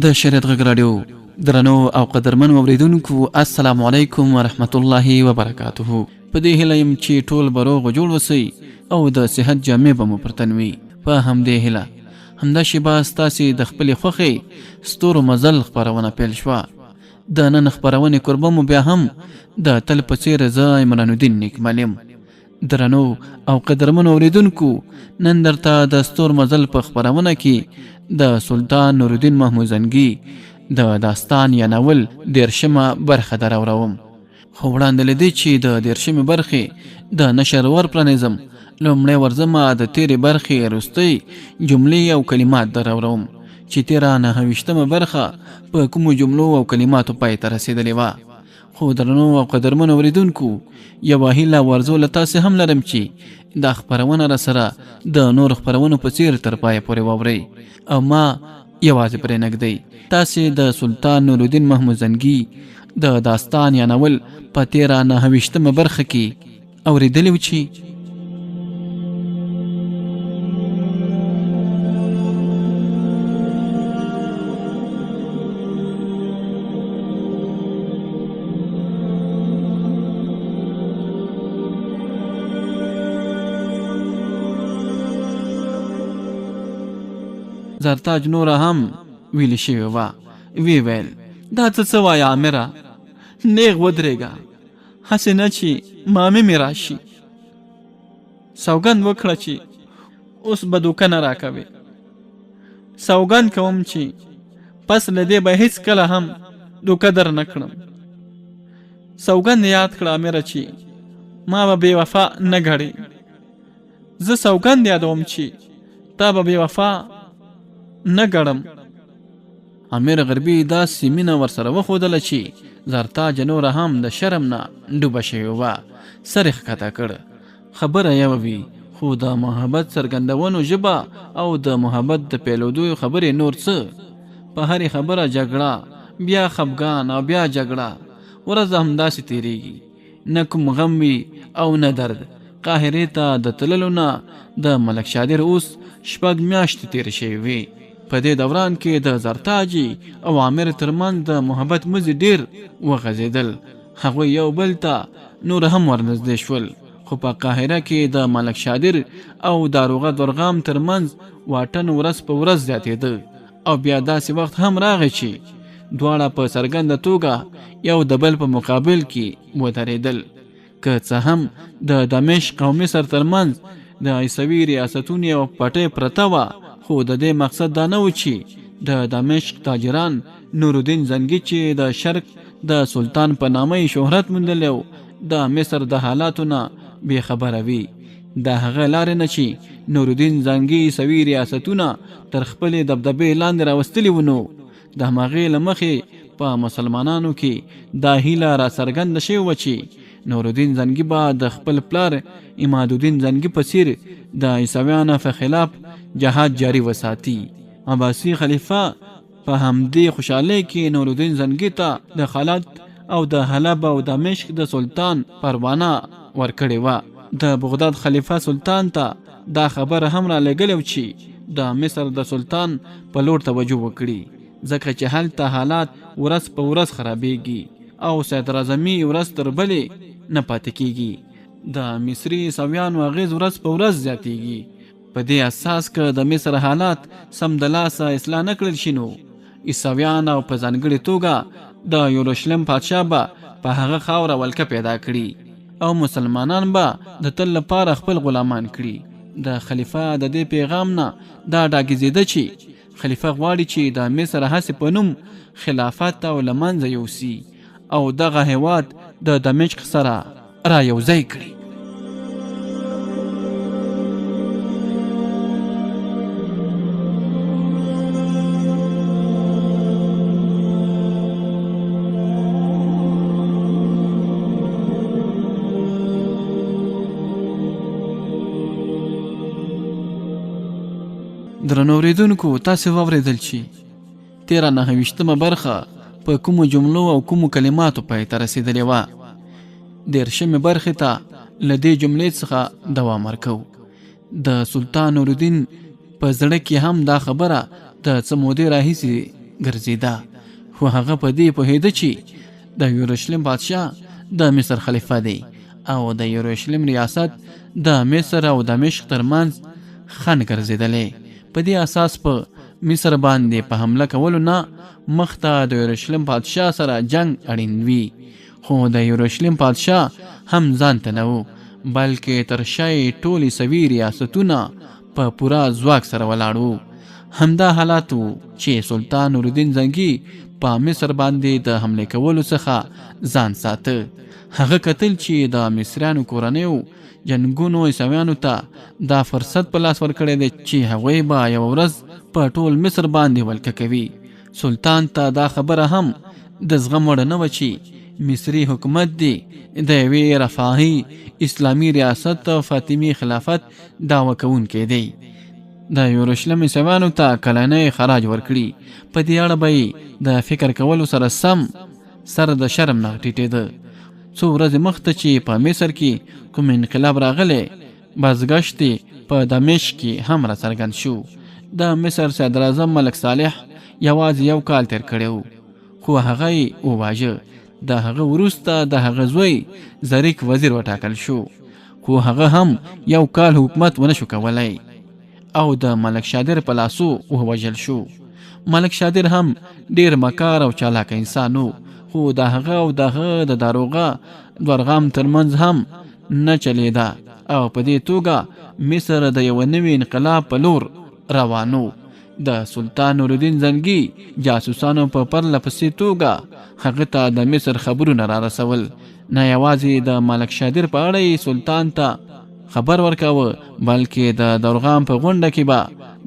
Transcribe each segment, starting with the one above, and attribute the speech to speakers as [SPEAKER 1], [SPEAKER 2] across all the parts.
[SPEAKER 1] د شریعت غږ راډیو درنو او قدرمن اوریدونکو السلام علیکم ورحمت الله وبرکاته. په دې هیله یم چې ټول به روغ جوړ اوسئ او د صحت جامې به مو پر تن وي. په همدې هیله همدا شیبه ستاسې د خپلې خوښې ستورو مزل خپرونه پیل شوه. د نن خپرونې کوربه مو بیا هم د تل په څېر زه عمران الدین نیکمل یم. درنو او قدرمن اوریدونکو، نن درته د ستور مزل په خپرونه کې د سلطان نورالدین محمود زنګي د داستان یا ناول 13مه برخه دراوړم. خو وړاندې له دې چې د 13مې برخې د نشر ور پرانیزم، لومړی ورځمه د تېرې برخې وروستۍ جملې او کلمات دراوړم چې تېره 29مه برخه په کومو جملو او کلماتو پای ته رسېدلې وه. خو درنو او قدرمن اوریدونکو، یوه هیله ورزو له تاسې هم لرم چې دا خپرونه راسره د نور خپرونو په څېر تر پایه پورې واورئ او ما یوازې پرې نږدئ. تاسې د سلطان نورالدین محمود زنګي د داستان یا ناول په تېره 29مه برخه کې اورېدلي و چې زرتاج نوره هم ویلی شوی وه. وی ویل: دا ته څه وایه عامره؟ نیغ ودرېږه، هسې نه چې مامې مې راشي. سوګند وکړه چې اوس به دوکه نه راکوې. سوګند کوم چې پس له دې به هیڅ کله هم دوکه در نه کړم. سوګند یاد کړه عامره چې ما به بې وفا نه ګڼې. زه سوګند یادوم چې تا به بې وفا نه ګړم. امیر غربي داسې مینه ورسره وښودله چې زرتاج نوره هم د شرم نه ډوبه شوې وه. سر یې ښکته کړ. خبره یوه وي، خو د محبت څرګندونو ژبه او د محبت د پیلېدو خبرې نور څه. په هرې خبره جګړه، بیا خفګان او بیا جګړه. ورځ همداسې تېرېږي، نه کوم غم وي او نه درد. قاهرې ته د تللو نه د ملک شادر اوس 6 میاشتې تېرې شوې وې. په دې دوران کې د زرتاجي او عامر ترمنځ د محبت مزي ډېر وغځېدل. هغوی یو بل ته نور هم ورنږدې شول. خو په قاهره کې د ملک شادر او داروغه درغام ترمنځ واټن ورځ په ورځ زیاتېده. او بیا داسې وخت هم راغی چې دواړه په څرګنده توګه یو د بل په مقابل کې ودرېدل. که څه هم د دمشق او مصر ترمنځ د عیسوي ریاستونو یو پټۍ پرته وه، خو د دې مقصد دا نه و چې د دمشق تاجران نورالدین زنګي چې د شرق د سلطان په نامه شهرت موندلی و د مصر د حالاتو نه بې خبره وي. د هغه لارې نه چې نورالدین زنګي عیسوي ریاستونه تر خپلې دبدبې لاندې راوستلي و، نو د همغې له مخې په مسلمانانو کې دا هیله را څرګنده شوې وه چې نورالدین زنګي به د خپل پلار عمادالدین زنګي په څېر د عیسویانو په خلاف جهاد جاری وساتي. عباسي خلیفه په همدې خوشحالۍ کې نورالدین زنګي ته د خلات او د حلب او دمشق د سلطان پروانه ورکړې وه. د بغداد خلیفه سلطان ته دا خبره هم را لېږلې و چې د مصر د سلطان په لور توجه وکړي، ځکه چې هلته حالات ورځ په ورځ خرابېږي او صدراعظمي ورځ تر بلې نه پاتې کېږي. د مصري عیسویانو اغېز ورځ په ورځ زیاتېږي. په دې اساس که د مصر حالات سم د لاسه اصلاح نه کړل شي، نو عیسویان او په ځانګړې توګه د یروشلم پادشاه به په هغه خاوره ولکه پیدا کړي او مسلمانان به د تل لپاره خپل غلامان کړي. د خلیفه د دې پیغام نه دا ډاګېزېده چې خلیفه غواړي چې د مصر هسې په نوم خلافت او له منځه یوسي او دغه هیواد د دمشق سره را یوځای کړي. درنو اوریدونکو، تاسې واورېدل چې 13مه برخه په کومو جملو او کومو کلماتو پای ته رسېدلې وه. 13مې برخې ته له دې جملې څخه دوام ورکوو. د سلطان نورالدین په زړه کې هم دا خبره د څه مودې راهیسې ګرځېده، خو هغه په دې پوهېده چې د یورشلیم بادشاه د مصر خلیفه دی او د یورشلیم ریاست د مصر او دمشق ترمنځ خنډ ګرځېدلی. په دې اساس په مصر باندې په حمله کولو نه مخته د یورشلیم بادشاه سره جنگ اړین وي. خو د یورشلیم بادشاه هم ځان ته نه و، بلکې تر شا یې ټولې سوي ریاستونه په پوره ځواک سره ولاړ وو. همدا حالات و چې سلطان نورالدین زنګي په مصر باندې د حمله کولو څخه ځان ساته. هغه کتل چې د مصریانو کورنیو جنګونو عیسویانو ته دا فرصت په لاس ورکړی دی چې هغوی به یوه ورځ په ټول مصر باندې ولکه کوي. سلطان ته دا خبره هم د زغم وړ نه وه چې مصري حکومت دی د یوې رفاهي اسلامي ریاست فاطمي خلافت دعوه کوونکی دی. د یورشلیم عیسویانو ته کلنی خراج ورکړي. په دې اړه به یې د فکر کولو سره سم سر د شرم نه ټیټېده. څو ورځې مخته چې په مصر کې کوم انقلاب راغلی، بازګشت په دمشق کې هم راڅرګند شو. د مصر صدر اعظم ملک صالح یوازې 1 کال تیر کړی و، خو هغه یې وواژه. د هغه وروسته د هغه زوی ظریف وزیر وټاکل شو، خو هغه هم 1 کال حکومت ونه شو کولی او د ملک شادر په لاسو ووژل شو. ملک شادر هم ډیر مکار او چالاک انسان و، خو د هغه او دغه د داروغه دورغام ترمنځ هم نه چلیده او په دې توګه مصر د یو نوي انقلاب په لور روانو. د سلطان نورالدین زنګي جاسوسانو په پرله پسې توګه هغه ته د مصر خبرونه را رسول. نه یوازې د ملک شادر په اړه سلطان ته خبر ورکاوه، بلکې د دورغام په غونډه کې به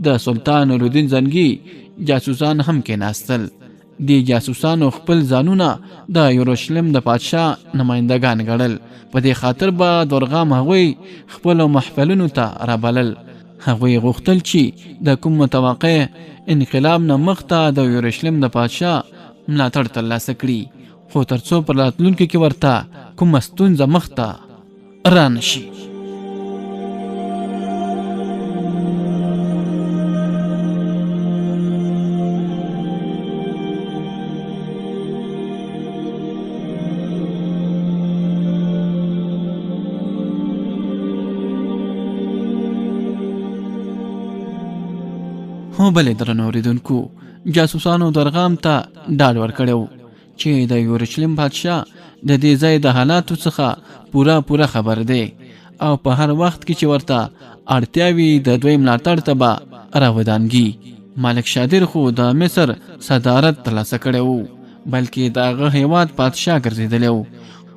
[SPEAKER 1] د سلطان نورالدین زنګي جاسوسان هم کېناستل. دی جاسوسانو خپل ځانونه د یورشلیم د پادشاه نمایندگان ګڼل. په دې خاطر به دورغام هغوی خپل محفلونو ته رابلل. هغوی غوښتل چې د کوم متوقع انقلاب نه مخته د یورشلیم د پادشاه ملاتړ ترلاسه کړي، خو ترڅو پر راتلونکي کې ورته کومه ستونزه مخته رانشي. هو بلې درنو اوریدونکو، جاسوسانو دورغام ته ډاډ ورکړی و چې د یورشلیم بادشاه د دې ځای د حالاتو څخه پوره خبر دی او په هر وخت کې چې ورته اړتیا وي د دوی ملاتړ ته به راودانګي. ملک شادر خو د مصر صدارت ترلاسه کړی و، بلکې د هغه هیواد پادشاه ګرځېدلی و،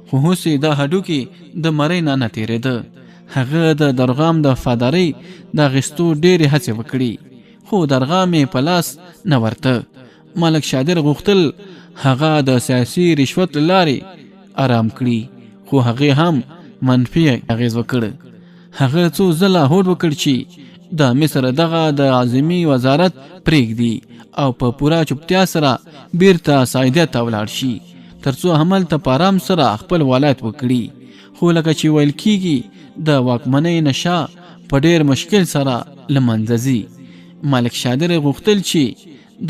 [SPEAKER 1] خو اوس یې د هډوکي د مرۍ نه تېرېده. هغه د دورغام د وفادارۍ د اخیستو ډېرې هڅې وکړي، خو درغام یې په لاس نه ورته. ملک شادر غوښتل هغه د سیاسي رشوت له لارې آرام کړي، خو هغې هم منفي اغېز وکړ. هغه څو ځله هوډ وکړ چې د مصر دغه د عظیمي وزارت پرېږدي او په پوره چوپتیا سره بیرته سعودیت ته ولاړ شي، ترڅو همالته په آرام سره خپل ولایت وکړي. خو لکه چې ویل کېږي د واکمنۍ نشه په ډېر مشکل سره له منځه ځي. ملک شادر غوښتل چې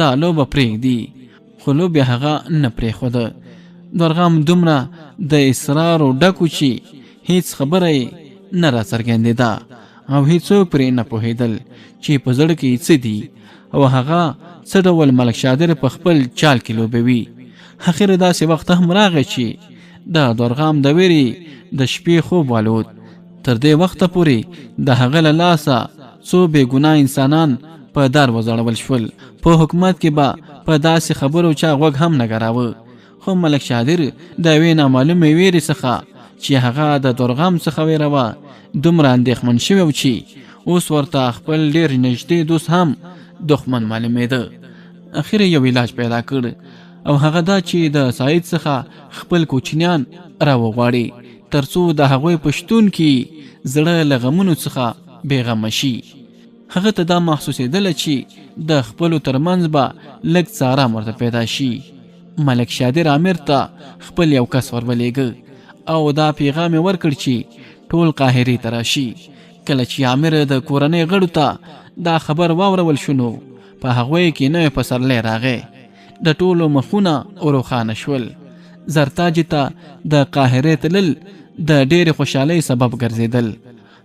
[SPEAKER 1] دا لوبه پرېږدي، خو لوبې هغه نه پرېښوده. دورغام دومره د اصرارو ډکو چې هیڅ خبره یې نه راڅرګندېده او هیڅوک پرې نه پوهېدل چې په زړه کې څه دي او هغه څه ډول ملک شادر په خپل چال کې لوبوي. اخر داسې وخت هم راغی چې د دورغام د ویرې د شپې خوب والوت. تر دې وخته پورې د هغه له لاسه څو بې ګناه انسانان په دار وځړول شول. په حکومت کې به په داسې خبرو چا غوږ هم نه ګراوه. خو ملک شادر د یوې نامعلومې ویرې څخه چې هغه د دورغام څخه ویره وه دومره اندېښمن شوی و چې اوس ورته خپل ډېر نږدې دوست هم دښمن معلومېده. اخر یو علاج پیدا کړ او هغه دا چې د سعید څخه خپل کوچنیان راوغواړي، ترڅو د هغوی په شتون کې زړه له غمونو څخه بېغمه شي. هغه ته دا محسوسېدله چې د خپلو ترمنځ به لږ څه آرام ورته پیدا شي. ملک شادر امیر ته خپل یو کس ورولېږه او دا پیغام یې ورکړ چې ټول قاهرې ته راشي. کله چې امیر د کورنۍ غړو ته دا خبر واورول شو، نو په هغوی کې نوی پسرلی راغی. د ټولو مخونه روښانه شول. زرتاج ته د قاهرې تلل د ډېرې خوشحالۍ سبب ګرځېدل.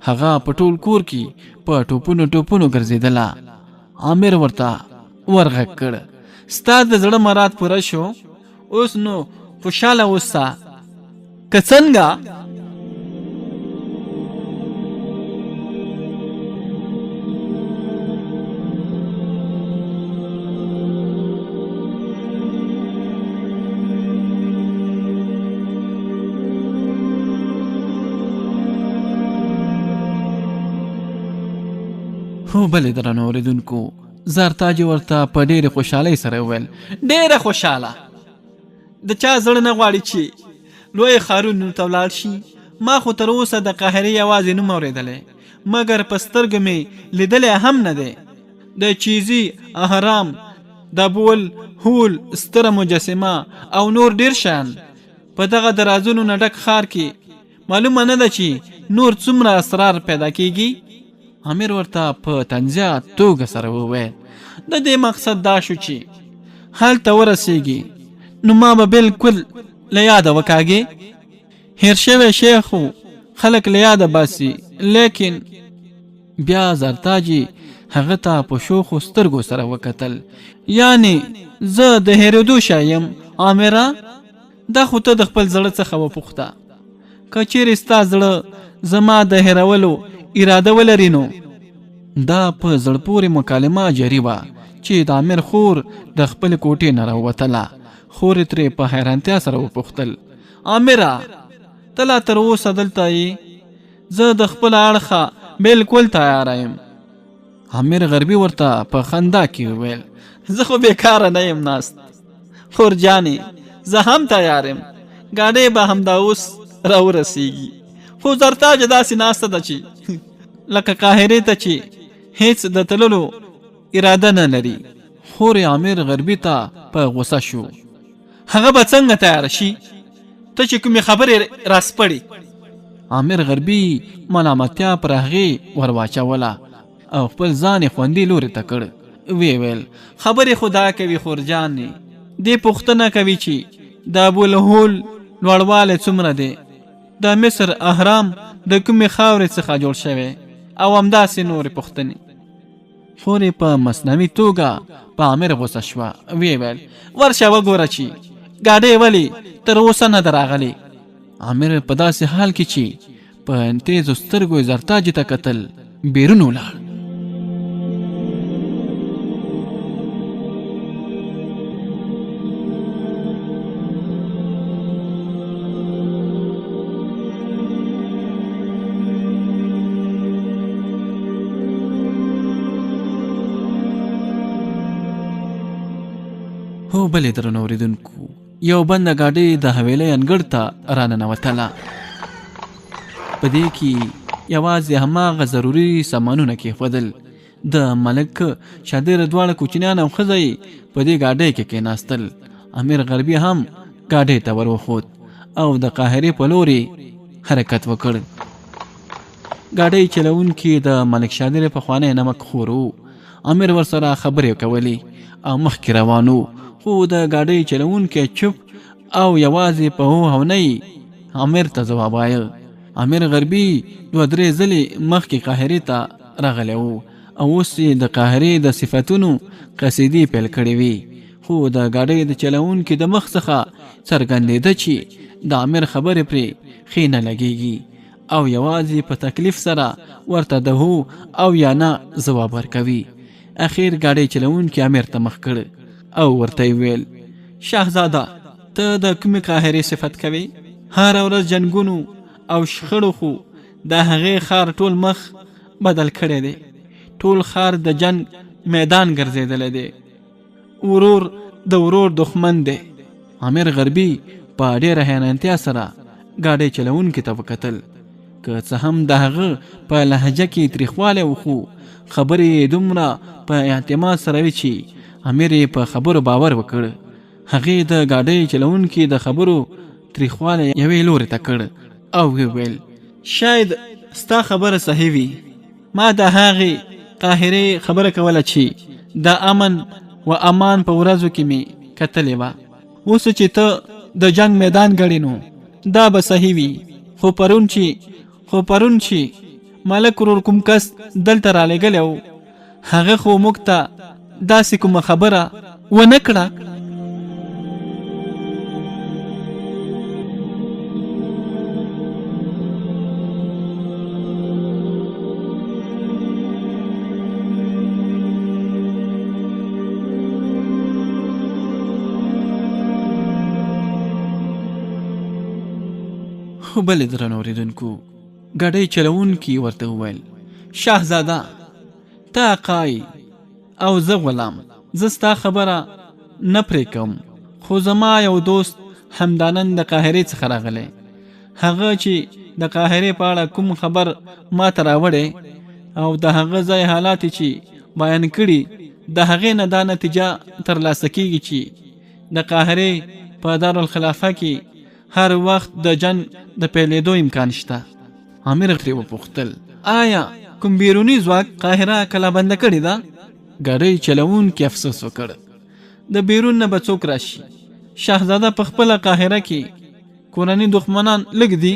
[SPEAKER 1] هغه په ټول کور کې په ټوپونو ګرځېدله. عامر ورته ورغږ کړ، ستا د زړه مراد پوره شو، اوس نو خوشحاله اوسه که څنګه؟ هو بلې درنو اوریدونکو، زرتاج ورته په ډېرې خوشحالۍ سره وویل، ډېره خوشحاله. د چا زړه نه غواړي چې لوی ښارونو ته ولاړ شي؟ ما خو تر اوسه د قاهرې یوازې نوم اورېدلی، مګر په سترګو مې لیدلی هم نه دی. د چیزي، اهرام، د ابوالهول ستره مجسمه او نور ډېر شیان په دغه د رازونو نه ډک ښار کې معلومه نه ده چې نور څومره اسرار پیدا کیږي. عامر ورته په طنزیه توګه سره وویل، د دې مقصد دا شو چې هلته ورسیږي نو ما به بالکل له یاده وکاږې. هیر شوی شیخ خو خلک له یاده باسي، لیکن بیا زرتاجي هغه ته په شوخو سترګو سره وکتل. یعنی زه د هېرېدو شی یم عامره؟ دا خو ته د خپل زړه څخه وپوښته. که چیرې ستا زړه زما د هېرولو اراده ولري نو دا په زړه پورې مکالمه جاري وه چې د عامر خور د خپل کوټې نه راووتله. خور یې ترې په حیرانتیا سره وپوښتل، عامره ته لا تر اوسه دلته یې؟ زه د خپل اړخه بالکل تیاره یم. عامر غربي ورته په خندا کې وویل، زه خو بیکاره نه یم ناست خور جانې، زه هم تیار یم، ګاډۍ به همدا اوس راورسیږي. خو زرتاج داسې ناسته ده چې لکه قاهرې ته چې هیڅ د تللو اراده نه لري. خور عامر غربي ته په غوسه شو، هغه به څنګه تیار شي ته چې کومې خبرې راسپړې؟ عامر غربي ملامتیا پر هغې ورواچوله او خپل ځان یې خوندي لوري ته کړ. ویې ویل، خبرې خو دا کوي خورجانې، دې پوښتنه کوي چې د ابوالهول لوړوالی څومره دی، د مصر اهرام د کومې خاورې څخه جوړ شوی، او همداسې نورې پوښتنې. خور یې په مصنوي توګه په عامر غوسه شوه. ویې ویل، ورشه وګوره چې ګاډۍ ولې تر اوسه نه ده راغلې. عامر په داسې حال کې چې په تیزو سترګو یې زرتاج ته کتل بیرون ولاړ. هو بلې درنو اوریدونکو، یو بنده ګاډۍ د حویلۍ انګړ ته راننوتله. په دې کې یوازې هماغه ضروري سامانونه کېښودل. د ملک شادره دواړه کوچنیان او ښځه یې په دې ګاډۍ کې کېناستل. امیر غربي هم ګاډۍ ته ور وخوت او د قاهرې په لوري حرکت وکړ. ګاډۍ چلونکي د ملک شادره پخوانی نمک خور و. امیر ورسره خبرې کولې او مخکې روانو، خو د ګاډۍ چلونکی چوپ او یوازې په هو او نه امیر ته ځواب وایه. امیر غربي 2-3 ځلې مخکې قاهرې ته راغلی و او اوس یې د قاهرې د صفتونو قصیدې پیل کړې وې، خو د ګاډۍ د چلونکي د مخ څخه څرګندېده چې د امیر خبرې پرې ښې نه لګېږي او یوازې په تکلیف سره ورته د هو او یا نه ځواب ورکوي. اخیر ګاډۍ چلونکي امیر ته مخ کړ او ورته ویل، شاهزاده ته د کومې قاهرې صفت کوي؟ هر ورځ جنګونو او شخړو خو د هغې ښار ټول مخ بدل کړی دی، ټول ښار د جنگ میدان ګرځېدلی دی، ورور د ورور دښمن دی. امیر غربي په ډېره حیرانتیا سره ګاډۍ چلونکي ته وکتل. که څه هم د هغه په لهجه کې تریخوالی و، خو خبرې دومره په اعتماد سره وي چې امیر یې په خبرو باور وکړ. هغې د ګاډۍ چلونکي د خبرو تریخوالی یوې لوري ته کړ او ویل، شاید ستا خبره صحیح وي. ما د هغې قاهرې خبره کوله چې د امن و امان په ورځو کې مې کتلې وه. اوس چې ته د جنگ میدان ګڼې نو دا به صحیح وي، خو پرون چې ملک ورور کوم کس دلته رالیږلی و هغه خو موږ ته داسې کومه خبره ونه کړه. خو بلې درنو اورېدونکو ګاډۍ چلوونکي ورته وویل شهزاده ته آقای او زه غلام، زه ستا خبره نه پرې کوم، خو زما یو دوست همدانن د قاهرې څخه راغلی، هغه چې د قاهرې په اړه کوم خبر ما ته راوړی او د هغه ځای حالات چې بیان کړي د هغې نه دا نتیجه ترلاسه کیږي چې د قاهرې په دارالخلافه کې هر وخت د جنگ د پیلېدو امکان شته. امیر ترې وپوښتل آیا کوم بیرونی ځواک قاهره کلابنده کړې ده؟ ګاډۍ چلوونکي افسوس وکړ د بیرون نه به څوک راشي، شهزاده په خپله قاهره کې کورني دښمنان لږ دي.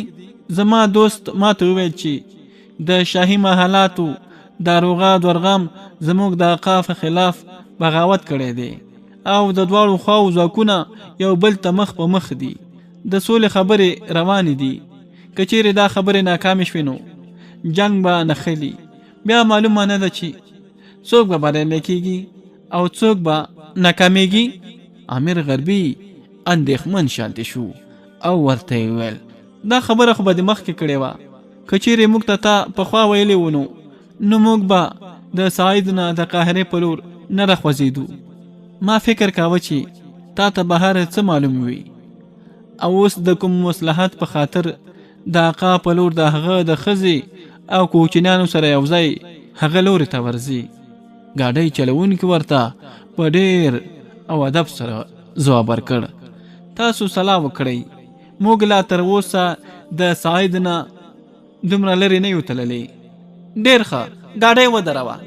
[SPEAKER 1] زما دوست ما ته وویل چې د شاهي محلاتو داروغه دورغم زموږ د آقا خلاف بغاوت کړی دی او د دواړو خواو ځواکونه یو بل ته مخ په مخ دي، د سولې خبرې روانې دي. که چیرې دا خبرې ناکامې شوې نو جنگ به نښلي، بیا معلومه نه ده چې څوک به بریالی کېږي او څوک به ناکامیږي. امیر غربي اندېښمن شانتې شو او ورته یې وویل دا خبره خو به دې مخکې کړې وه، که چیرې موږ ته تا پخوا ویلې و نو موږ به د سعید نه د قاهرې په لور نه راخوځېدو. ما فکر کاوه چې تا ته به هر څه معلوم وي او اوس د کوم مصلحت په خاطر د آقا په لور د هغه د ښځې او کوچنیانو سره یو ځای هغه لوري ته ورځي. ګاډۍ چلوونکي ورته په ډېر او ادب سره ځواب ورکړ تاسو سلام وکړئ، موږ لا تر اوسه د سعید نه دومره لرې نه یو تللی. ډېر ښه، ګاډۍ ودروه.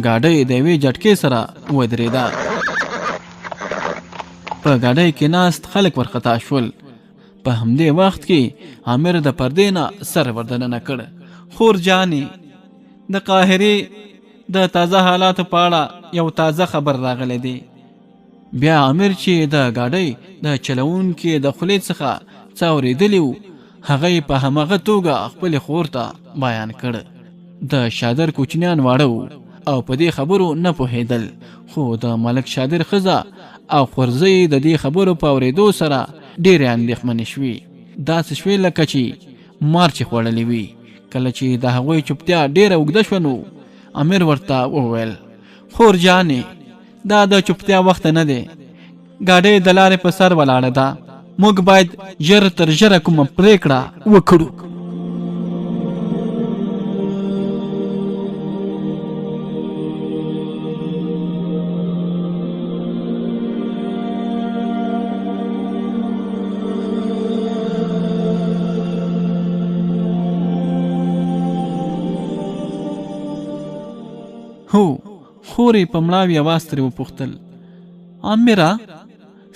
[SPEAKER 1] ګاډۍ د یوې جټکې سره ودرېده. په ګاډۍ کې ناست خلک ورخطا شول. په همدې وخت کې امیر د پردې نه سر وردننه کړ. خور جانې د قاهرې د تازه حالاتو په اړه یو تازه خبر راغلی دی. بیا امیر چې د ګاډۍ د چلوونکي د خولې څخه څه اورېدلي وو هغه یې په همغه توګه خپلې خور ته بیان کړ. د شادر کوچنیان واړه وو او په دې خبرو نه پوهېدل، خو د ملک شادر ښځه او خورزۍ د دې خبرو په اورېدو سره ډېرې اندېښمنې شوې. داسې شوې لکه چې مار چې خوړلې وي. کله چې د هغوی چوپتیا ډېره اوږده شوه نو امیر ورته وویل خور جانې دا د چوپتیا وخت نه دی، ګاډۍ د لارې په سر ولاړه ده، موږ باید ژر تر ژره کومه پرېکړه وکړو. هو، خورې په مړاوي اواز ترې وپوښتل امیره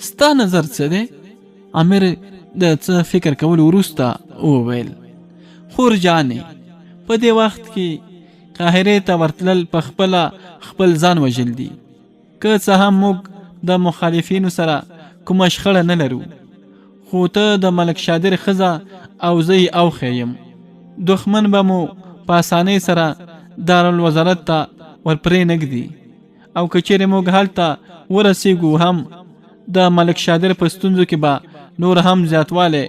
[SPEAKER 1] ستا نظر څه دی؟ امیر د څه فکر کولو وروسته وویل خور جانې په دې وخت کې قاهرې ته ورتلل په خپله خپل ځان وژل دي. که څه هم موږ د مخالفینو سره کومه شخړه نه لرو، خو ته د ملک شادر ښځه او زه یې اوښی یم. دښمن به مو په اسانۍ سره دارالوزارت ته ورپرې نږدي او که چیرې موږ هلته ورسیږو هم د ملک شادر په ستونزو کې به نور هم زیاتوالی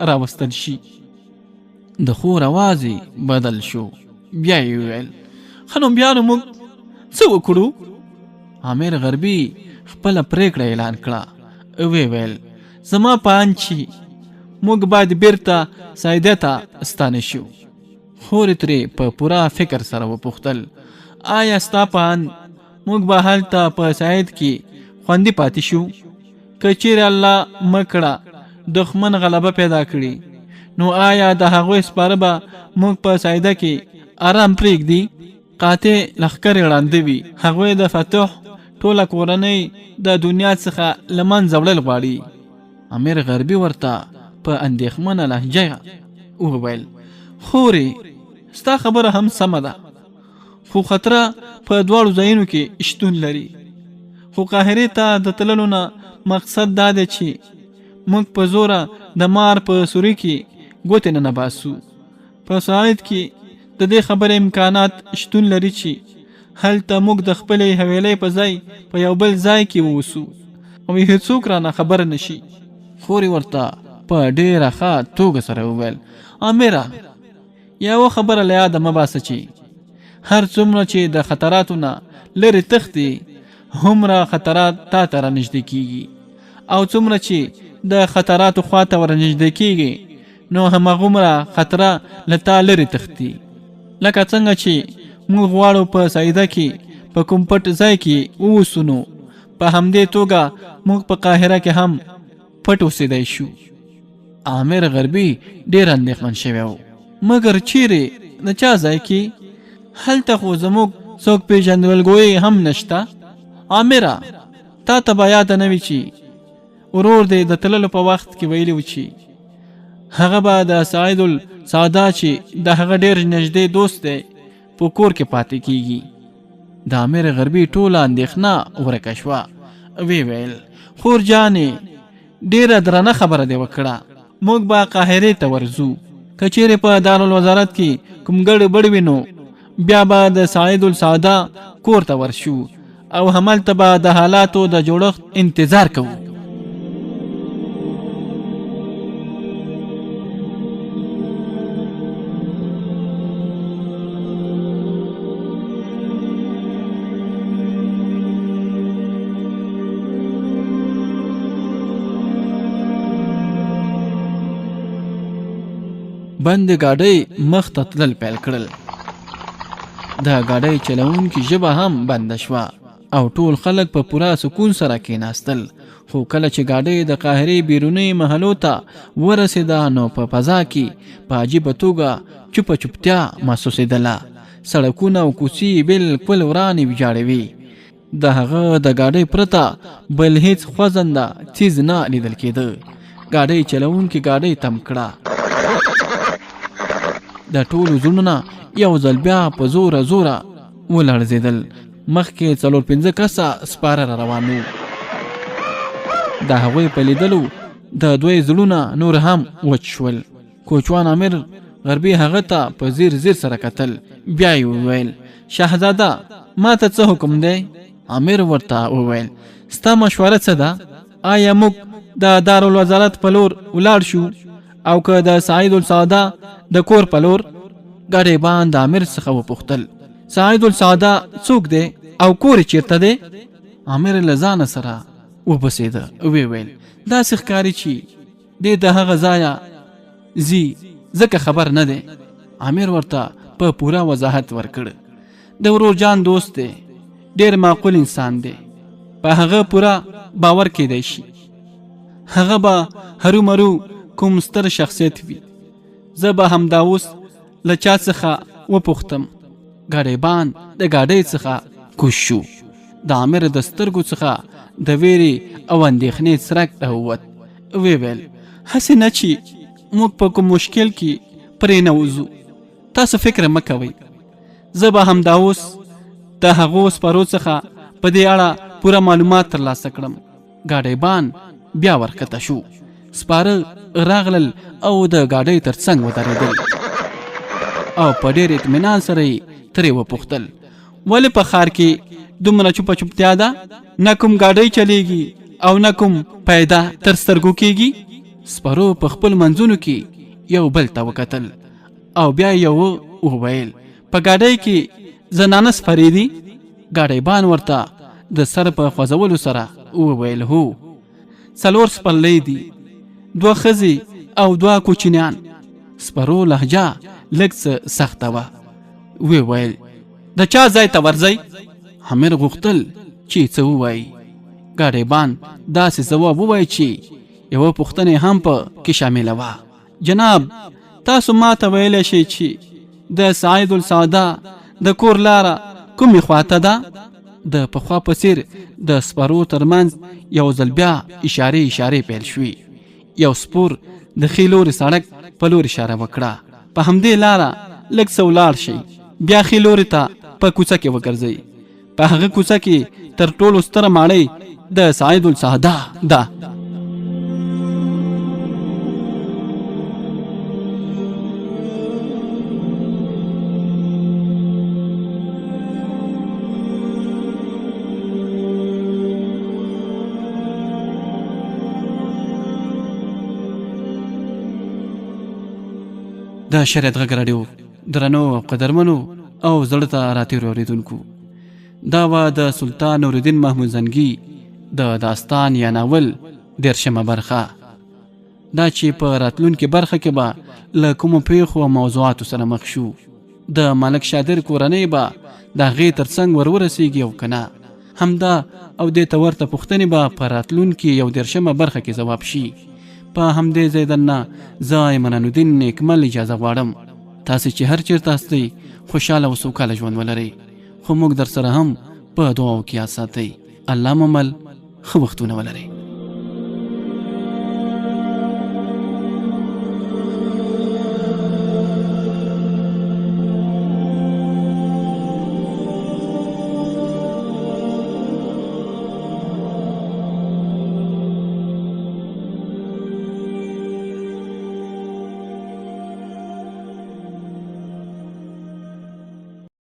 [SPEAKER 1] راوستل شي. د خور اواز بدل شو. بیا یې وویل ښه نو بیا نو موږ څه وکړو؟ امیر غربي خپله پرېکړه اعلان کړه. ویې ویل زما په اند چې موږ باید بیرته سعیده ته ستانه شو. خور ترې په پوره فکر سره وپوښتل آیا ستا په اند موږ به هلته په سعید کې خوندي پاتې شو؟ که چیرې الله مکړه دښمن غلبه پیدا کړي نو آیا د هغوی سپاره به موږ په سعیده کې آرام پرېږدي؟ قاطع لښکرې ړانده وي. هغوی د فتح ټوله کورنۍ د دنیا څخه له منځه وړل غواړي. امیر غربي ورته په اندېښمنه لهجه وویل خورې ستا خبره هم سمه ده، خو خطره په دواړو ځایونو کې شتون لري. خو قاهرې ته د تللو نه مقصد دا دی چې موږ په زوره د مار په سوري کې ګوتې نه باسو. په سعید کې د دې خبرې امکانات شتون لري چې هلته موږ د خپلې حویلۍ په ځای په یو بل ځای کې ووسو او هیڅوک رانه خبر نشي. خورې ورته په ډېره ښه توګه سره وویل امیره یوه خبره له یاده مه باسه چې هر څومره چې د خطراتو نه لرې تښتې هومره خطرات تا ته رانږدې کېږي، او څومره چې د خطراتو خواته ورنږدې کېږي نو هماغومره خطره له تا لرې تښتي. لکه څنګه چې موږ غواړو په سعیده کې په کوم پټ ځای کې ووسو نو په همدې توګه موږ په قاهره کې هم پټ اوسېدی شو. امیر غربي ډېر اندېښمن شوی و. مګر چیرې د چا ځای کې؟ هلته خو زموږ څوک پېژندګلوي هم نشته. امیره تا ته به یاده نه وي چې ورور دې د تللو په وخت کې ویلي و چې هغه به د سعید السعاده چې د هغه ډېر نږدې دوست دی په کور کې پاتې کیږي. د امیر غربي ټوله اندېښنه ورکه شوه. وی ویل خور جانې ډېره درنه خبره دې وکړه، موږ به قاهرې ته ورځو. که چیرې په دارالوزارت کې کوم ګډوډ وي نو بیا به د سعید السعاده کور ته ورشو او هملته به د حالاتو د جوړښت انتظار کوو. بند ګاډۍ مخ ته تلل پیل کړل. د ګاډۍ چلوونکي ژبه هم بنده شوه او ټول خلک په پوره سکون سره کېناستل. خو کله چې ګاډۍ د قاهرې بیرونی محلو ته ورسېده نو په فضا کې په عجیبه توګه چوپه چوپتیا محسوسېدله. سړکونه او کوڅې بالکل ورانې ویجاړې وې. د هغه د ګاډۍ پرته بل هیڅ خوځنده څیز نه لیدل کېده. ګاډۍ چلوونکي ګاډۍ تم کړه. د ټولو زړونه یو ځل بیا په زوره زوره ولړزېدل. مخکې 4-5 کسه سپاره را روان وو. د هغوی په لیدلو د دوی زړونه نور هم وچ شول. کوچوان امیر غربي هغه ته په ځیر ځیر سره کتل. بیا یې وویل شهزاده ما ته څه حکم دی؟ امیر ورته وویل ستا مشوره څه ده؟ آیا موږ د دارالوزارت په لور ولاړ شو او که د سعید السعاده د کور په لور؟ ګاډیبان د امیر څخه وپوښتل سعید السعاده څوک دی او کور چیرته دی؟ امیر له ځانه سره وبسېده. وی ویل داسې ښکاري چې دی د هغه ځایه ځي ځکه خبر نه دی. امیر ورته په پوره وضاحت ورکړ د ورور جان دوست دی، ډېر معقول انسان دی، په هغه پوره باور کېدی شي. هغه به هرومرو کوم ستر شخصیت وي. زه به همدا اوس له چا څخه وپوښتم. ګاډیبان د ګاډۍ څخه کوز شو. د امیر د سترګو څخه د ویرې او اندېښنې څرک راووت. وی ویل هسې نه چې موږ په کوم مشکل کې پرې نه وځو. تاسو فکر مه کوئ، زه به همدا اوس د هغو سپرو څخه په دې اړه پوره معلومات ترلاسه کړم. ګاډیبان بیا ورکته شو. سپاره راغلل او د ګاډۍ تر څنګ ودرېدل او په ډېر اطمینان سره یې ترې وپوښتل ولې په ښار کې دومره چوپه چوپتیا ده؟ نه کوم ګاډۍ چلیږي او نه کوم پیدا تر سترګو کېږي. سپرو په خپل منځونو کې یو بل ته وکتل او بیا یې وویل په ګاډۍ کې زنانه سپرې دي؟ ګاډیبان ورته د سر په خوځولو سره وویل هو 4 سپرلۍ دي، 2 ښځې او 2 کوچنیان. سپرو لهجه لږ څه سخته وه. وی ویل د چا ځای ته ورځئ؟ امیر غوښتل چې څه ووایي. ګاډیبان داسې ځواب ووایي چې یوه پوښتنه هم په کې شامله وه. جناب، تاسو ما ته ویلی شئ چې د سعید السعاده د کور لاره کومې خواته ده؟ د پخوا په څېر د سپرو ترمنځ یو ځل بیا اشارې پیل شوې. یو سپور د ښي لوري سړک په لور اشاره وکړه. په همدې لاره لږ څه ولاړ شئ، بیا ښي لوري ته په کوڅه کې وګرځئ. په هغه کوڅه کې تر ټولو ستره ماڼۍ د سعید السعاده ده. د شریعت غږ راډیو درنو او قدرمنو او زړه ته راتېرو اورېدونکو، دا وه د سلطان نورالدین محمود زنګي د داستان یا ناول 13مه برخه. دا چې په راتلونکې برخه کې به له کومو پیښو او موضوعاتو سره مخ شو. د ملک شادر کورنۍ به د هغې تر څنګ ورورسېږي او که نه، همدا او دې ته ورته پوښتنې به په راتلونکې 13مه برخه کې ځواب شي. په همدې ځای درنه زه ایمن الدین نیکمل اجازه غواړم. تاسې چې هر چېرته هستئ خوشحاله او سوکاله ژوند ولرئ، خو موږ در سره هم په دعاو کې یاد ساتئ. الله مو مل، ښه وختونه ولرئ.